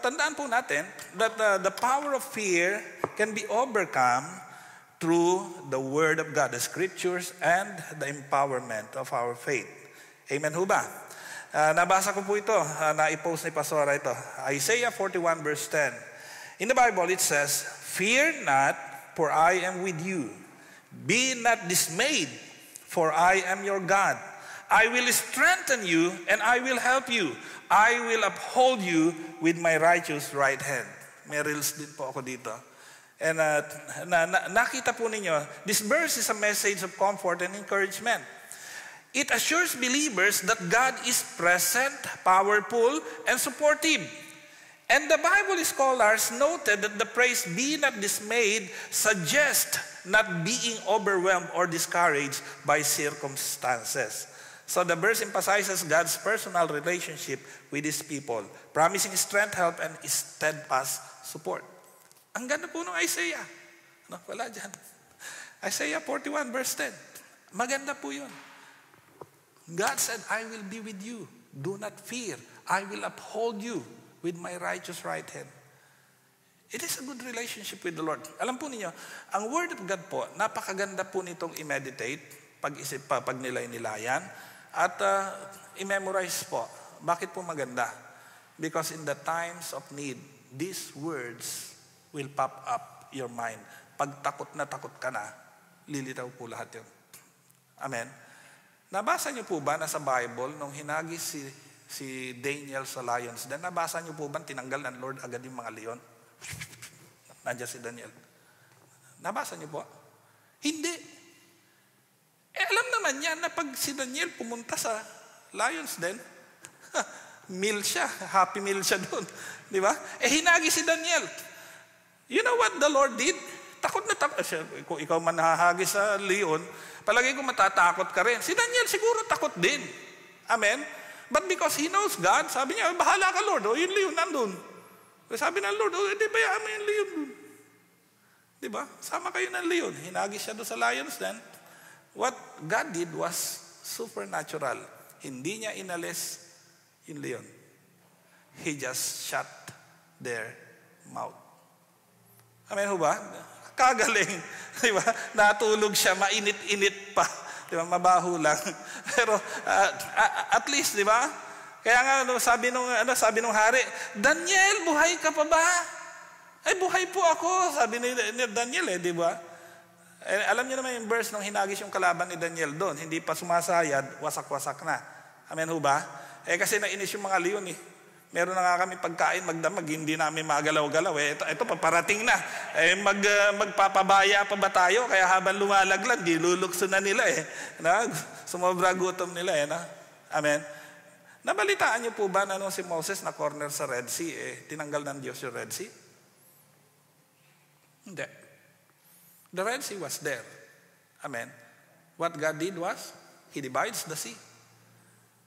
tandaan po natin that the power of fear can be overcome through the Word of God, the Scriptures, and the empowerment of our faith. Amen ho ba? Nabasa ko po ito, na-post ni Pastora ito. Isaiah 41 verse 10. In the Bible it says, "Fear not, for I am with you. Be not dismayed, for I am your God. I will strengthen you and I will help you. I will uphold you with my righteous right hand." May reels din po ako dito. And nakita po ninyo, this verse is a message of comfort and encouragement. It assures believers that God is present, powerful, and supportive. And the Bible scholars noted that the phrase, "be not dismayed," suggests not being overwhelmed or discouraged by circumstances. So the verse emphasizes God's personal relationship with His people, promising strength, help, and steadfast support. Ang ganda po ng Isaiah. Wala dyan. Isaiah 41 verse 10. Maganda po yun. God said, "I will be with you. Do not fear. I will uphold you with my righteous right hand." It is a good relationship with the Lord. Alam po ninyo, ang Word of God po, napakaganda po nitong i-meditate, pag-isip pa, pag nilay-nilayan, at i-memorize po. Bakit po maganda? Because in the times of need, these words will pop up your mind. Pag takot na ka na, lilitaw po lahat yun. Amen? Nabasa niyo po ba na sa Bible, nung hinagis si Daniel sa lions, then nabasa niyo po ba tinanggal ng Lord agad yung mga leon? Nandiyan si Daniel. Nabasa niyo po? Hindi. Alam naman niya na pag si Daniel pumunta sa lions den, meal siya, happy meal siya doon. Di ba? Hinagis si Daniel. You know what the Lord did? Takot na takot. Kung ikaw man nahahagis sa leon, palagi ko matatakot ka rin. Si Daniel siguro takot din. Amen? But because he knows God, sabi niya, "Bahala ka, Lord. Yung leon nandun." Sabi ng Lord, "Di bayaan mo yung leon dun." Di ba? Sama kayo ng leon. Hinagis siya doon sa lions then. What God did was supernatural. Hindi niya inalis yung leon. He just shut their mouth. Amen ho ba? Kagaling. Di ba? Natulog siya, mainit-init pa. Di ba? Mabaho lang. Pero at least, di ba? Kaya nga sabi nung hari, "Daniel, buhay ka pa ba?" "Ay, buhay po ako," sabi ni Daniel, di ba? Alam niyo naman yung verse nung hinagis yung kalaban ni Daniel doon, hindi pa sumasayad, wasak-wasak na. Amen ho ba? Kasi nainis yung mga leon eh. Meron na nga kami pagkain, magdamag, hindi namin magalaw-galaw. Ito paparating na. Magpapabaya pa ba tayo? Kaya habang lumalaglag, dilulukso na nila Sumobra gutom nila Amen. Nabalitaan niyo po ba na nung si Moses na corner sa Red Sea, tinanggal ng Diyos yung Red Sea? Hindi. The Red Sea was there. Amen. What God did was, He divides the sea.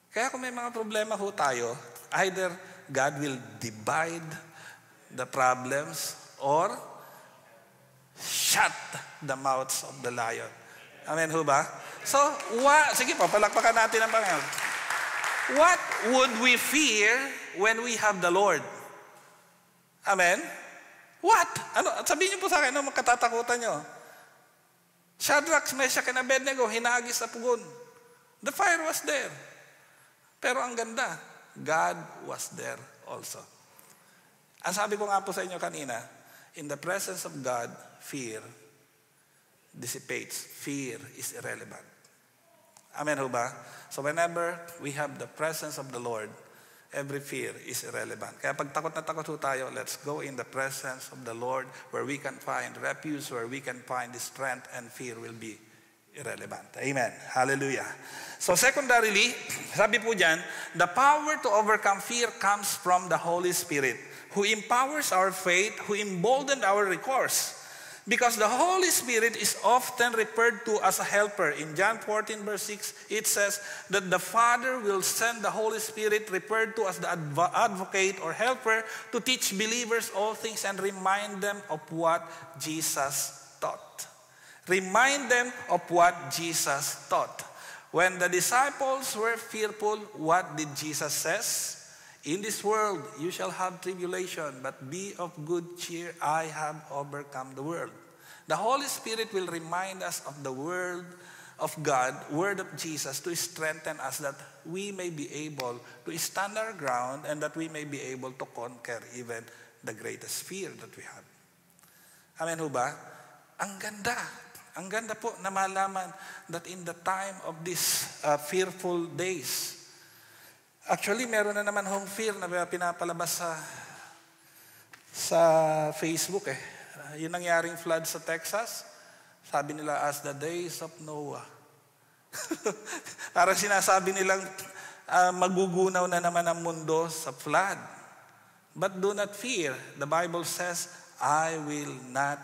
Kaya kung may mga problema ho tayo, either God will divide the problems or shut the mouths of the lion. Amen ho ba? So, sige po, palakpakan natin ang Panginoon. What would we fear when we have the Lord? Amen? What? Sabihin niyo po sa akin, ano makatatakutan niyo? Shadrach, Meshach, and Abednego, hinagis sa pugon. The fire was there. Pero ang ganda, God was there also. Ang sabi ko nga po sa inyo kanina, in the presence of God, fear dissipates. Fear is irrelevant. Amen ho ba? So whenever we have the presence of the Lord, every fear is irrelevant. Kaya pag takot na takot ho tayo, let's go in the presence of the Lord where we can find refuge, where we can find the strength, and fear will be irrelevant. Amen. Hallelujah. So secondarily, sabi po dyan, the power to overcome fear comes from the Holy Spirit, who empowers our faith, who emboldened our recourse. Because the Holy Spirit is often referred to as a helper. In John 14 verse 6, it says that the Father will send the Holy Spirit, referred to as the advocate or helper, to teach believers all things and remind them of what Jesus taught. Remind them of what Jesus taught. When the disciples were fearful, what did Jesus say? In this world you shall have tribulation, but be of good cheer, I have overcome the world. The Holy Spirit will remind us of the word of God, word of Jesus, to strengthen us that we may be able to stand our ground and that we may be able to conquer even the greatest fear that we have. Amen ho ba? Ang ganda. Ang ganda po na malaman that in the time of these fearful days, actually meron na naman hong fear na pinapalabas sa Facebook eh. Yung nangyaring flood sa Texas, sabi nila as the days of Noah. Parang sinasabi nilang magugunaw na naman ang mundo sa flood. But do not fear. The Bible says, I will not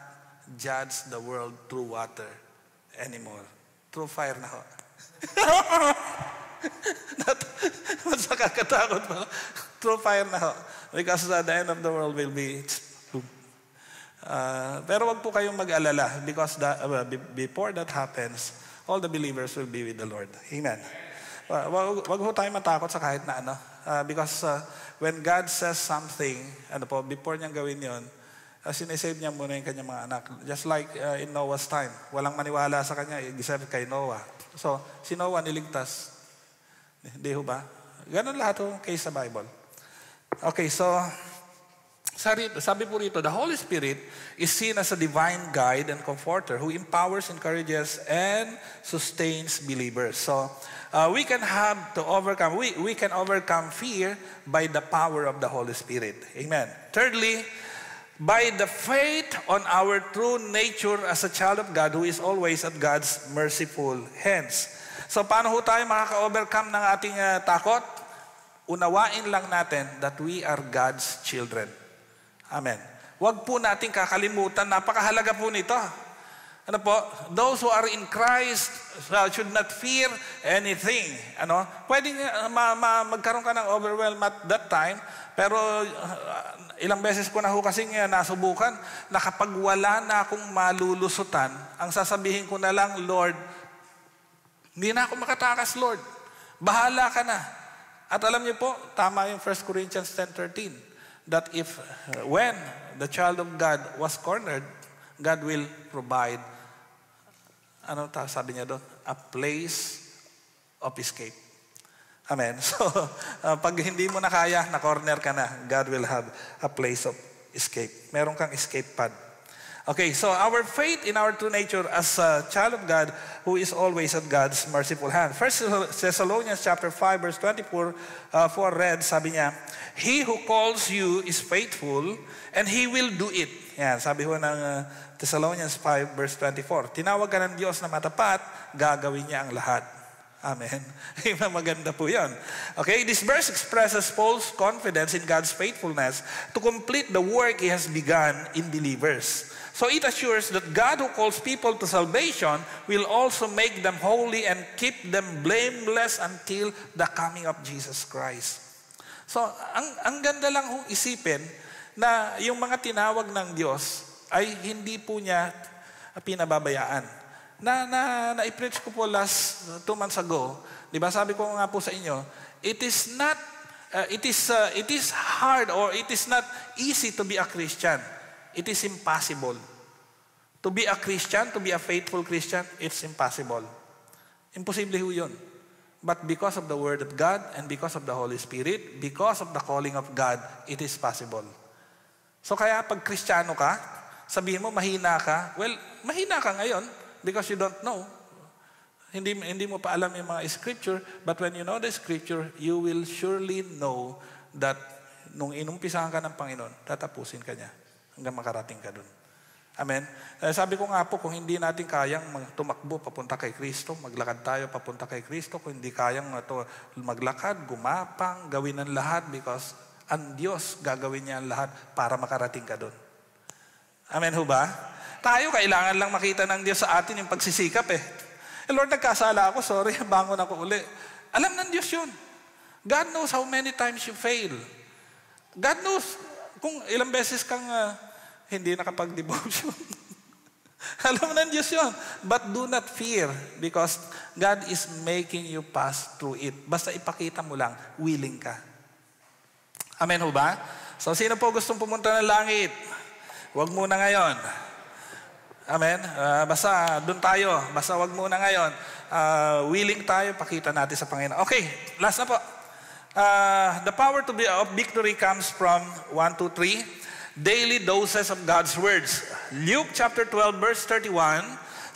judge the world through water anymore. Through fire na ho. Mas nakakatakot pa. Through fire na ho. Because the end of the world will be... pero wag po kayong mag-alala because before that happens, all the believers will be with the Lord. Amen. Wag ho tayo matakot sa kahit na ano. Because when God says something, before niyang gawin yon, sinisave niya muna yung kanyang mga anak. Just like in Noah's time. Walang maniwala sa kanya, except kay Noah. So, si Noah niligtas. Hindi ho ba? Ganun lahat ho case sa Bible. Okay, so, sabi po rito, the Holy Spirit is seen as a divine guide and comforter who empowers, encourages, and sustains believers. So, we can overcome fear by the power of the Holy Spirit. Amen. Thirdly, by the faith on our true nature as a child of God who is always at God's merciful hands. So, paano ho tayo makaka-overcome ng ating takot? Unawain lang natin that we are God's children. Amen. Huwag po natin kakalimutan, napakahalaga po nito. Ano po? Those who are in Christ should not fear anything. Pwedeng magkaroon ka ng overwhelm at that time, pero ilang beses ko na ho kasing nasubukan na kapag wala na akong malulusutan, ang sasabihin ko na lang, Lord, hindi na ako makatakas, Lord. Bahala ka na. At alam niyo po, tama yung 1 Corinthians 10:13, that when the child of God was cornered, God will provide, sabi niya doon? A place of escape. Amen. So, pag hindi mo na kaya, na-corner ka na, God will have a place of escape. Meron kang escape pod. Okay, so our faith in our true nature as a child of God who is always at God's merciful hand. 1 Thessalonians chapter 5 verse 24, read, sabi niya, He who calls you is faithful and He will do it. Yan, sabi ho ng Thessalonians 5 verse 24. Tinawag ka ng Diyos na matapat, gagawin niya ang lahat. Amen. Maganda po yan. Okay, this verse expresses Paul's confidence in God's faithfulness to complete the work He has begun in believers. So it assures that God who calls people to salvation will also make them holy and keep them blameless until the coming of Jesus Christ. So, ang ganda lang hong isipin na yung mga tinawag ng Diyos ay hindi po niya pinababayaan. Na-i-preach ko po last 2 months ago, di ba? Sabi ko nga po sa inyo, it is hard or it is not easy to be a Christian. It is impossible. To be a Christian, to be a faithful Christian, it's impossible. Imposible ho yun. But because of the Word of God and because of the Holy Spirit, because of the calling of God, it is possible. So kaya pag Kristiyano ka, sabihin mo mahina ka, well, mahina ka ngayon because you don't know. Hindi mo pa alam yung mga scripture, but when you know the scripture, you will surely know that nung inumpisahan ka ng Panginoon, tatapusin ka niya hanggang makarating ka dun. Amen? Sabi ko nga po, kung hindi natin kayang tumakbo papunta kay Kristo, maglakad tayo papunta kay Kristo. Kung hindi kayang maglakad, gumapang, gawin ang lahat because ang Diyos gagawin niya ang lahat para makarating ka dun. Amen ho ba? Tayo, kailangan lang makita ng Diyos sa atin yung pagsisikap eh. Lord, nagkasala ako, sorry, bangon ako uli. Alam ng Diyos yun. God knows how many times you fail. God knows kung ilang beses kang hindi nakapag-devotion. Alam ng Diyos yun. But do not fear because God is making you pass through it. Basta ipakita mo lang, willing ka. Amen ho ba? So, sino po gustong pumunta ng langit? Huwag muna ngayon. Amen? Basta doon tayo. Basta wag muna ngayon. Willing tayo, pakita natin sa Panginoon. Okay, last na po. The power to be of victory comes from 1, 2, 3. Daily doses of God's words. Luke chapter 12 verse 31.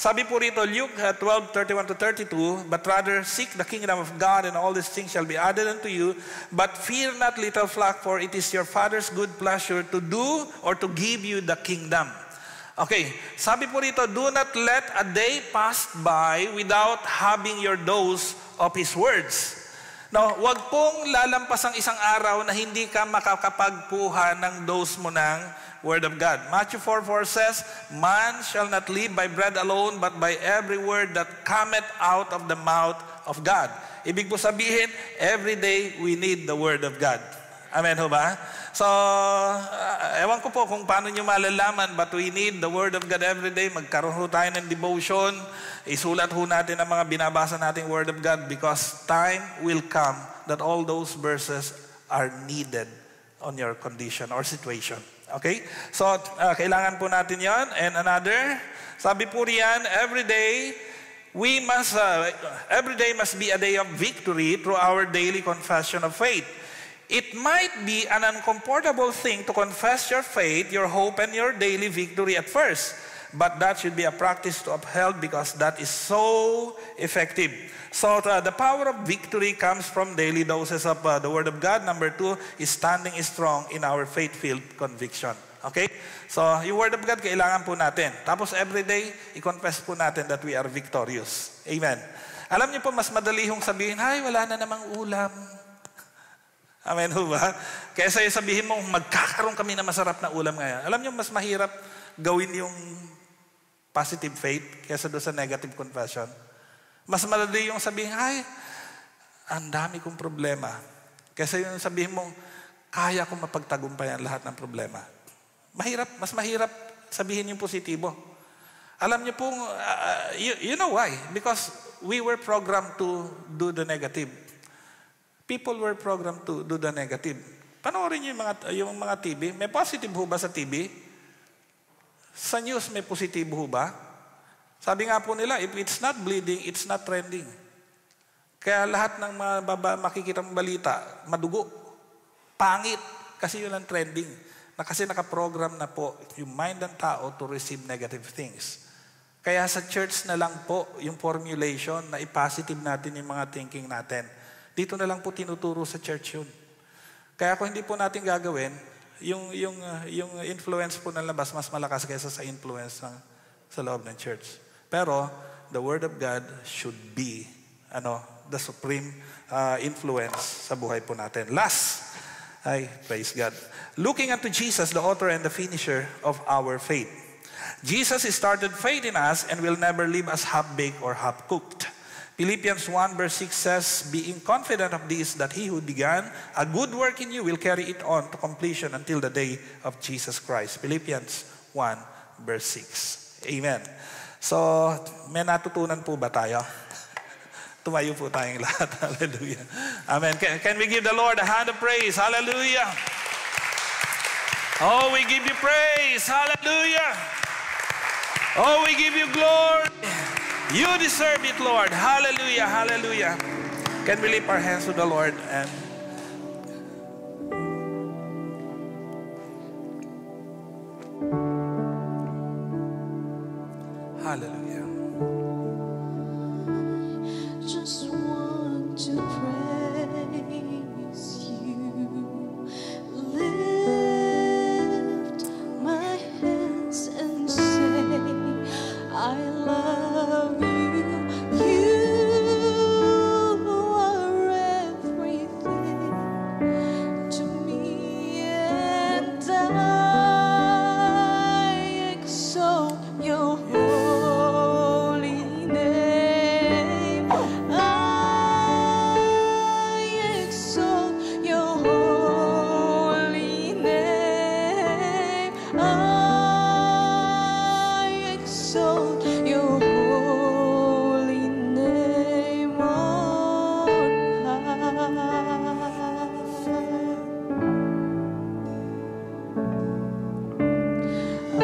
Sabi po rito, Luke 12, 31 to 32, but rather seek the kingdom of God and all these things shall be added unto you. But fear not, little flock, for it is your Father's good pleasure to do or to give you the kingdom. Okay, sabi po rito, do not let a day pass by without having your dose of His words. Now, wag pong lalampas ang isang araw na hindi ka makakapagkuha ng dose mo ng Word of God. Matthew 4:4 says, man shall not live by bread alone, but by every word that cometh out of the mouth of God. Ibig po sabihin, every day we need the Word of God. Amen ho ba? So, ewan ko po kung paano nyo malalaman, but we need the Word of God every day. Magkaroon ho tayo ng devotion. Isulat ho natin ang mga binabasa nating Word of God because time will come that all those verses are needed on your condition or situation. Okay? So, kailangan po natin yon. And another, sabi po riyan, every day must be a day of victory through our daily confession of faith. It might be an uncomfortable thing to confess your faith, your hope, and your daily victory at first. But that should be a practice to upheld because that is so effective. So the power of victory comes from daily doses of the Word of God. Number 2 is standing strong in our faith-filled conviction. Okay? So yung Word of God, kailangan po natin. Tapos everyday, i-confess po natin that we are victorious. Amen. Alam niyo po, mas madali hong sabihin, ay, wala na namang ulam. Amen ho ba? Kaysa sabihin mo, magkakaroon kami na masarap na ulam ngayon. Alam niyo, mas mahirap gawin yung positive faith kaysa doon sa negative confession. Mas madali yung sabihin, ay, ang dami kong problema. Kaysa yung sabihin mo, kaya kong mapagtagumpayan lahat ng problema. Mas mahirap sabihin yung positibo. Alam niyo pong, you know why? Because we were programmed to do the negative. People were programmed to do the negative. Panoorin niyo yung mga TV. May positive ho ba sa TV? Sa news may positibo ho ba? Sabi nga po nila, if it's not bleeding, it's not trending. Kaya lahat ng makikita mong balita, madugo, pangit, kasi yun ang trending. Kasi nakaprogram na po yung mind ng tao to receive negative things. Kaya sa church na lang po yung formulation na i-positive natin yung mga thinking natin. Dito na lang po tinuturo sa church yun. Kaya kung hindi po natin gagawin, yung influence po ng labas mas malakas kaysa sa influence sa loob ng church. Pero the Word of God should be the supreme influence sa buhay po natin. Last, praise God. Looking unto Jesus, the author and the finisher of our faith. Jesus started faith in us and will never leave us half-baked or half-cooked. Philippians 1 verse 6 says, being confident of this, that he who began a good work in you will carry it on to completion until the day of Jesus Christ. Philippians 1 verse 6. Amen. So, may natutunan po ba tayo? Tumayo po tayong lahat. Hallelujah. Amen. Can we give the Lord a hand of praise? Hallelujah. Oh, we give you praise. Hallelujah. Oh, we give you glory. You deserve it, Lord. Hallelujah, hallelujah. Can we lift our hands to the Lord and hallelujah. Just want to praise you. Lift my hands and say, I love you. You are everything to me, and I exalt your holy name. I exalt your holy name. I exalt your holy name on high. I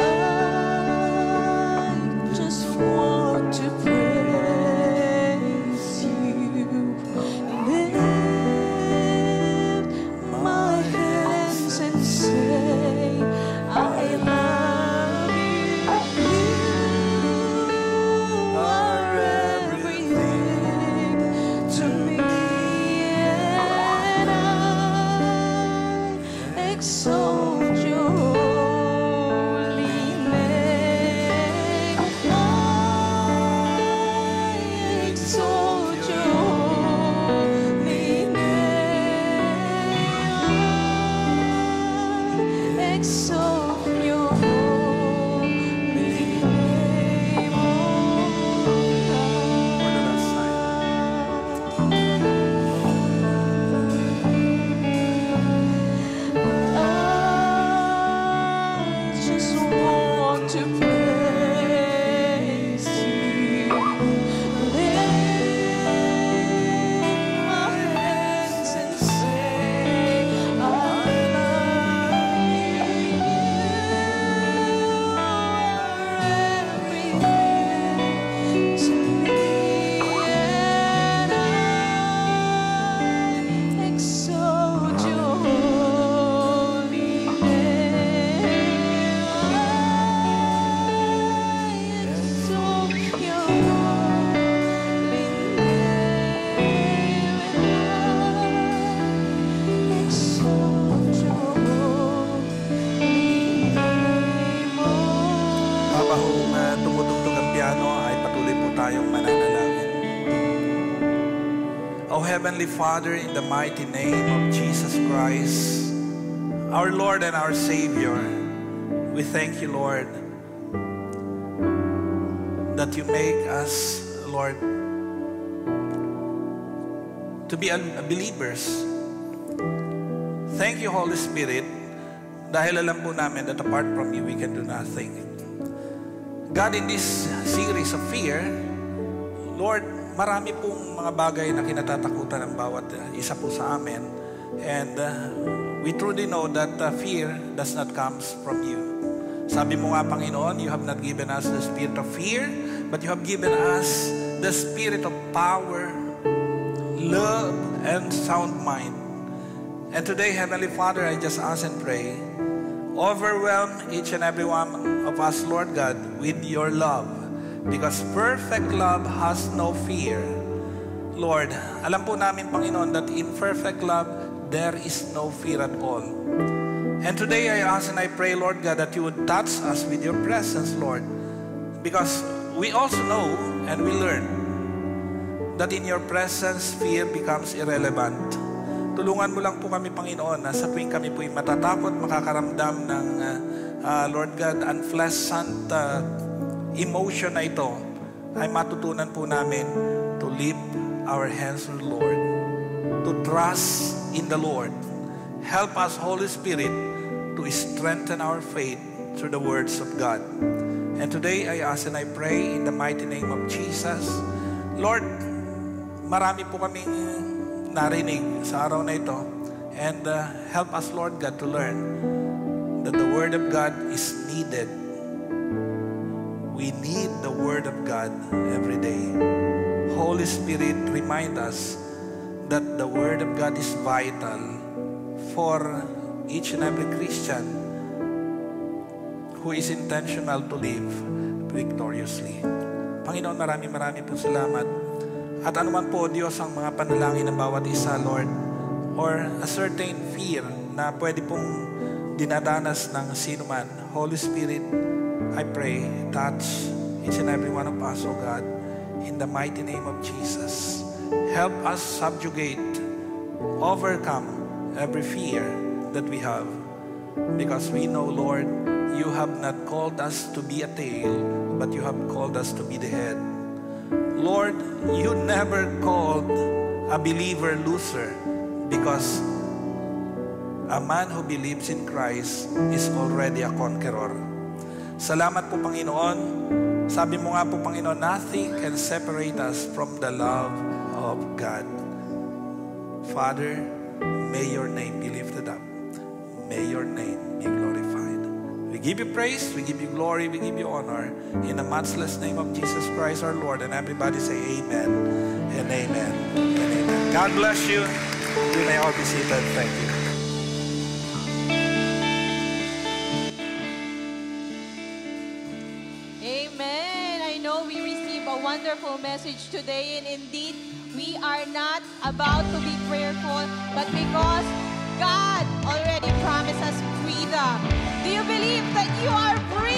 pong tumutugtog ang piano ay patuloy po tayong mananalangin. O Heavenly Father, in the mighty name of Jesus Christ, our Lord and our Savior, we thank you, Lord, that you make us, Lord, to be believers. Thank you, Holy Spirit, dahil alam po namin that apart from you, we can do nothing. God, in this series of fear, Lord, marami pong mga bagay na kinatatakutan ng bawat isa po sa amin. And we truly know that fear does not come from you. Sabi mo nga, Panginoon, you have not given us the spirit of fear, but you have given us the spirit of power, love, and sound mind. And today, Heavenly Father, I just ask and pray, overwhelm each and every one of us, Lord God, with your love. Because perfect love has no fear. Lord, alam po namin, Panginoon, that in perfect love, there is no fear at all. And today, I ask and I pray, Lord God, that you would touch us with your presence, Lord. Because we also know and we learn that in your presence, fear becomes irrelevant. Tulungan mo lang po kami, Panginoon, na sa tuwing kami po'y matatakot, makakaramdam ng, Lord God, unpleasant emotion na ito, ay matutunan po namin to lift our hands to the Lord, to trust in the Lord. Help us, Holy Spirit, to strengthen our faith through the words of God. And today, I ask and I pray in the mighty name of Jesus. Lord, marami po kaming narinig sa araw na ito. And help us, Lord God, to learn that the Word of God is needed. We need the Word of God every day. Holy Spirit, remind us that the Word of God is vital for each and every Christian who is intentional to live victoriously. Panginoon, marami po salamat. At anuman po, Diyos, ang mga panalangin ng bawat isa, Lord, or a certain fear na pwede pong dinadanas ng sino man, Holy Spirit, I pray, touch each and every one of us, O God, in the mighty name of Jesus. Help us subjugate, overcome every fear that we have. Because we know, Lord, you have not called us to be a tail, but you have called us to be the head. Lord, you never called a believer loser, because a man who believes in Christ is already a conqueror. Salamat po, Panginoon. Sabi mo nga po, Panginoon, nothing can separate us from the love of God. Father, may your name be lifted up. May your name be glorified. We give you praise, we give you glory, we give you honor. In the matchless name of Jesus Christ our Lord. And everybody say amen and amen and amen. God bless you. You may all be seated. Thank you. Amen. I know we receive a wonderful message today, and indeed, we are not about to be prayerful, but because God already promised us freedom. Do you believe that you are free?